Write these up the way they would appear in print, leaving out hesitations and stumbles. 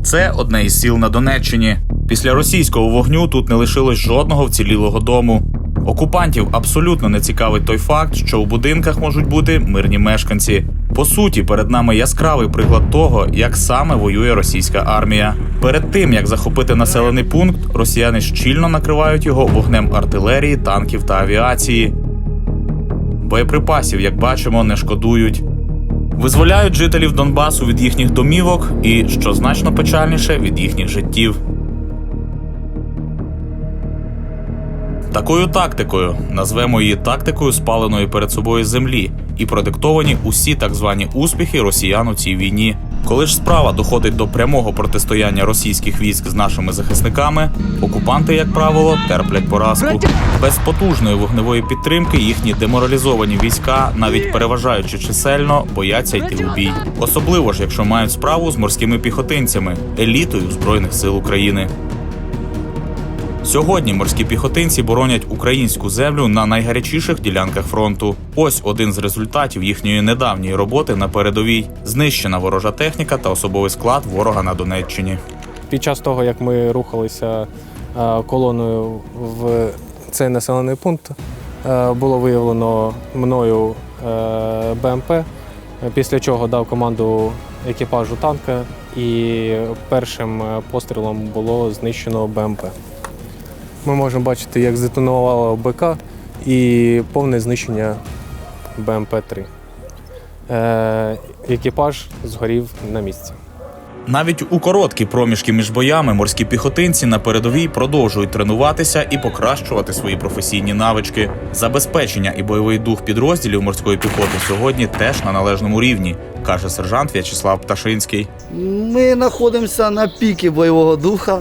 Це одне із сіл на Донеччині. Після російського вогню тут не лишилось жодного вцілілого дому. Окупантів абсолютно не цікавить той факт, що у будинках можуть бути мирні мешканці. По суті, перед нами яскравий приклад того, як саме воює російська армія. Перед тим, як захопити населений пункт, росіяни щільно накривають його вогнем артилерії, танків та авіації. Боєприпасів, як бачимо, не шкодують. Визволяють жителів Донбасу від їхніх домівок і, що значно печальніше, від їхніх життів. Такою тактикою, назвемо її тактикою спаленої перед собою землі, і продиктовані усі так звані успіхи росіян у цій війні. Коли ж справа доходить до прямого протистояння російських військ з нашими захисниками, окупанти, як правило, терплять поразку. Без потужної вогневої підтримки їхні деморалізовані війська, навіть переважаючи чисельно, бояться йти у бій. Особливо ж, якщо мають справу з морськими піхотинцями, елітою Збройних сил України. Сьогодні морські піхотинці боронять українську землю на найгарячіших ділянках фронту. Ось один з результатів їхньої недавньої роботи на передовій – знищена ворожа техніка та особовий склад ворога на Донеччині. Під час того, як ми рухалися колоною в цей населений пункт, було виявлено мною БМП, після чого дав команду екіпажу танка і першим пострілом було знищено БМП. Ми можемо бачити, як здетонувало БК і повне знищення БМП-3. Екіпаж згорів на місці. Навіть у короткі проміжки між боями морські піхотинці на передовій продовжують тренуватися і покращувати свої професійні навички. Забезпечення і бойовий дух підрозділів морської піхоти сьогодні теж на належному рівні, каже сержант В'ячеслав Пташинський. Ми знаходимося на піки бойового духа.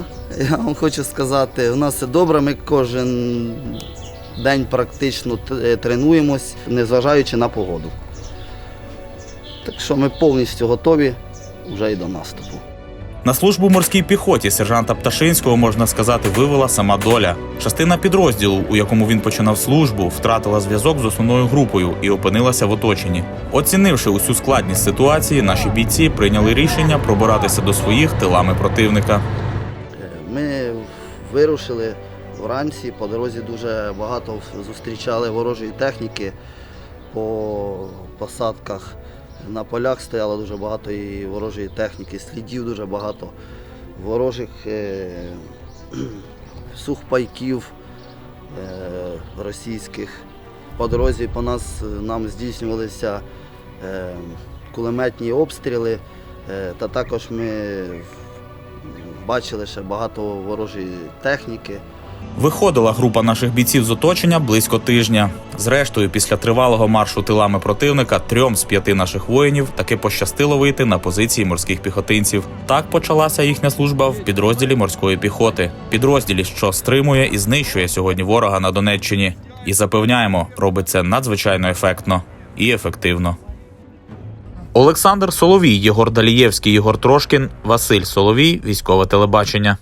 Я вам хочу сказати, у нас все добре, ми кожен день практично тренуємось, незважаючи на погоду. Так що ми повністю готові вже і до наступу. На службу морській піхоті сержанта Пташинського, можна сказати, вивела сама доля. Частина підрозділу, у якому він починав службу, втратила зв'язок з основною групою і опинилася в оточенні. Оцінивши усю складність ситуації, наші бійці прийняли рішення пробиратися до своїх тилами противника. Ми вирушили вранці, по дорозі дуже багато зустрічали ворожої техніки, по посадках на полях стояло дуже багато і ворожої техніки, слідів дуже багато, ворожих сухпайків російських. По дорозі по нам здійснювалися кулеметні обстріли, та також ми бачили ще багато ворожої техніки. Виходила група наших бійців з оточення близько тижня. Зрештою, після тривалого маршу тилами противника 3 з 5 наших воїнів таки пощастило вийти на позиції морських піхотинців. Так почалася їхня служба в підрозділі морської піхоти. Підрозділі, що стримує і знищує сьогодні ворога на Донеччині. І запевняємо, робить це надзвичайно ефектно і ефективно. Олександр Соловій, Єгор Далієвський, Єгор Трошкін, Василь Соловій, Військове телебачення.